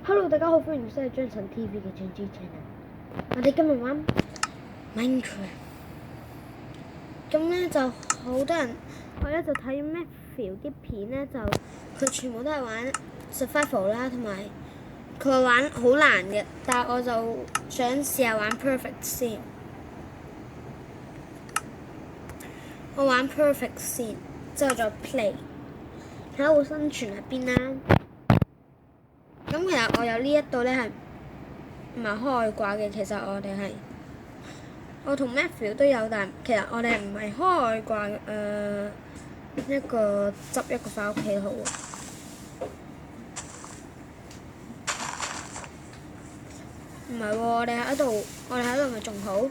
Hello，大家好，歡迎收睇張晨 TV 嘅轉 G channel。我哋今日玩 Minecraft，咁咧就好多人，我咧就睇 Matthew 啲片咧，就佢全部都係玩 survival 啦，同埋佢話玩好難嘅，但係我就想試下玩 perfect 先。我玩 perfect 先，之後再 play，睇下會生存喺邊啦。咁其實我有呢一度咧係唔係開外掛嘅，其實我同 Matthew 都有，但其實我哋唔係開外掛嘅。一個執一個返屋企好喎。唔係喎，我哋喺度咪仲好？我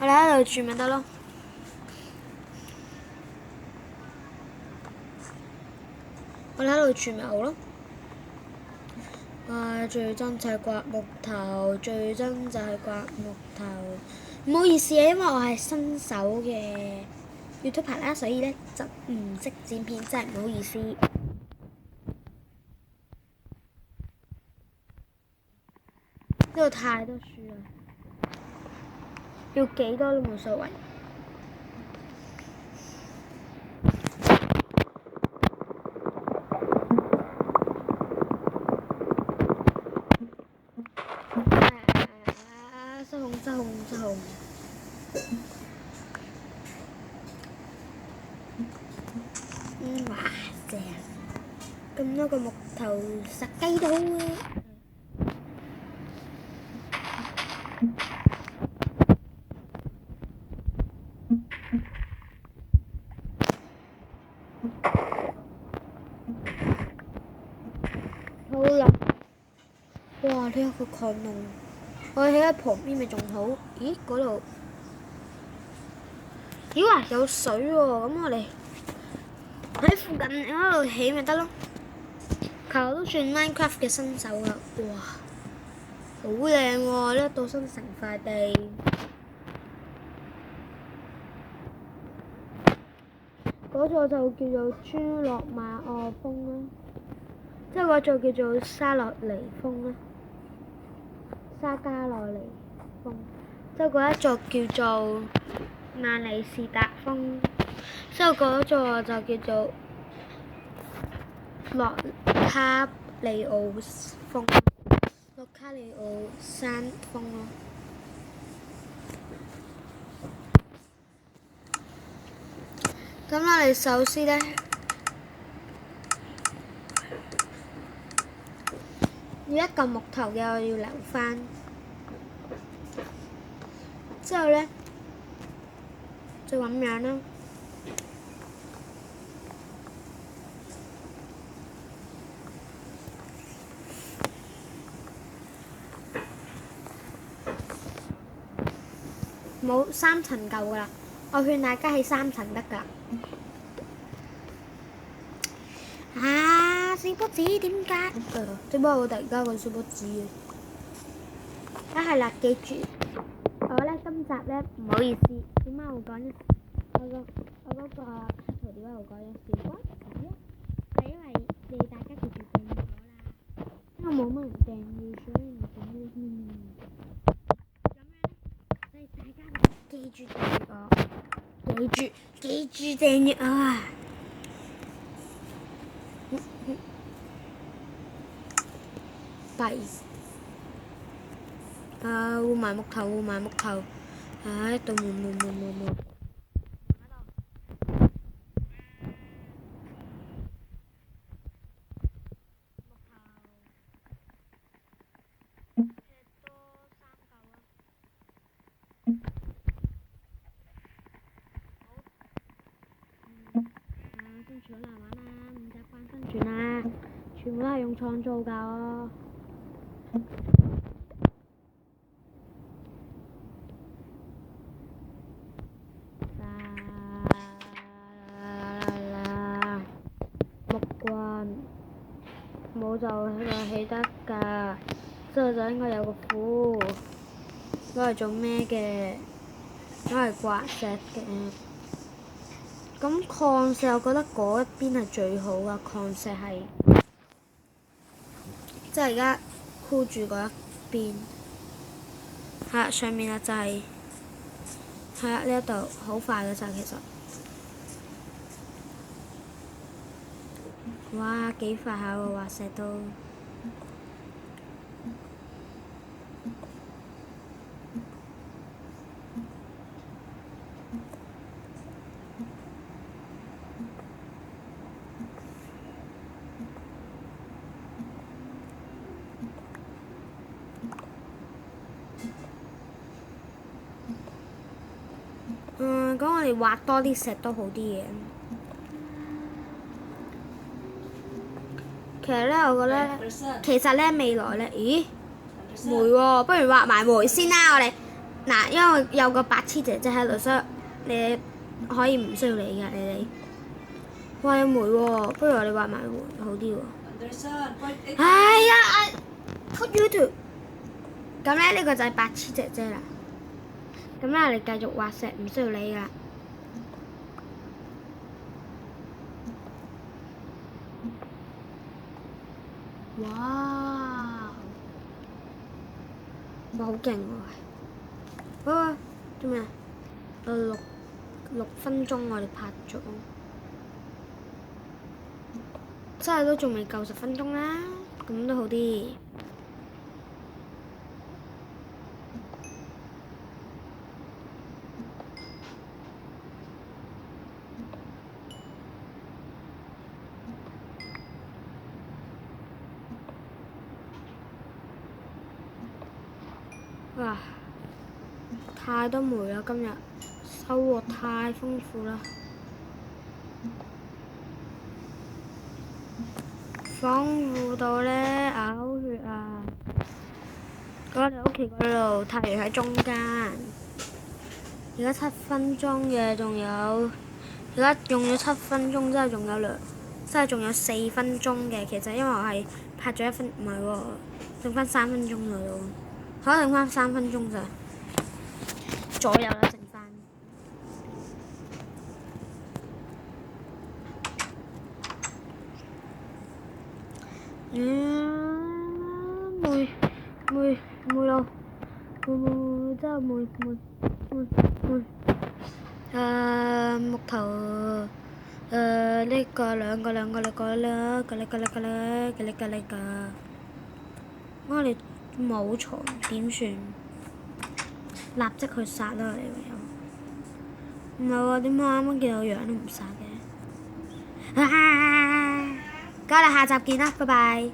哋喺度住咪得咯。我哋喺度住咪好咯。最憎就係刮木頭，最憎就係刮木頭。唔好意思啊，因為我係新手嘅 YouTuber 啦，所以咧就唔識剪片，真係唔好意思。呢度太多樹啦，要幾多都冇所謂。失控。哇正！咁多個木頭殺雞都好啊！好啦，哇！呢一個礦洞，我哋喺旁邊咪仲好？咦，嗰度，咦哇，有水喎！咁我哋喺附近嗰度起咪得咯。其實我都算 Minecraft 嘅新手啦，哇，好靚喎！呢度新成塊地，嗰座就叫做朱諾馬奧峰啦，即係嗰座叫做沙洛尼峰啦，沙加洛尼峰，之後嗰一座叫做曼尼士達峰，之後嗰座就叫做洛卡利奧峰，洛卡利奧山峰咯。咁我哋首先咧，要一嚿木頭嘅，我要留返。之後咧，就咁樣啦。冇3層夠㗎啦，我勸大家起3層得㗎。小波子點解？點解我突然間講小波子嘅？係啦，記住，我咧今集咧唔好意思，點解我講一我嗰個插圖點解我講咗小波子咧？係因為你大家記住訂閱咗啦，因為冇乜人訂閱，所以我講咗先。咁樣咧，所以大家記住訂閱我，記住訂閱我啊！弊。換埋木頭，一度冇。生存好難玩啦，唔習慣生存啦，全部都係用創造㗎。木棍冇就起得㗎，之後就應該有個斧，攞嚟做咩嘅？攞嚟刮石嘅。咁礦石我覺得嗰一邊係最好㗎，礦石係即係而家箍住嗰一邊。係啊，上面啊就係啊呢一度好快嘅咋其實。哇，幾快下喎畫石都。咁我哋畫多啲石都好啲嘅。其實咧，我覺得其實咧未來咧，咦梅喎，不如畫埋梅先啦，我哋嗱，因為有個白痴姐姐喺度，所以你可以唔需要理㗎，你哋。哇有梅喎，不如我哋畫埋梅好啲喎。哎呀，put YouTube。咁咧呢個就係白痴姐姐啦。咁咧我哋繼續畫石，唔需要理㗎。哇！哇好勁喎！啊做咩啊？6分鐘我哋拍咗，真係都仲未夠10分鐘啦，咁都好啲。哇！太多梅啦，今日收穫太豐富啦，豐富到咧嘔血啊！我哋屋企嗰度太陽喺中間，而家7分鐘嘅，仲有而家用咗7分鐘，真係仲有4分鐘嘅。其實因為我係拍咗1分，唔係喎，剩翻3分鐘㗎咯，可能剩翻3分鐘咋左右啦，剩翻。梅咯，梅真係梅。木頭呢個兩個啦，我哋冇蟲點算？立即去殺啦！你唯有唔係喎，點解啱啱見到樣都唔殺嘅？咁我哋下集見啦，拜拜。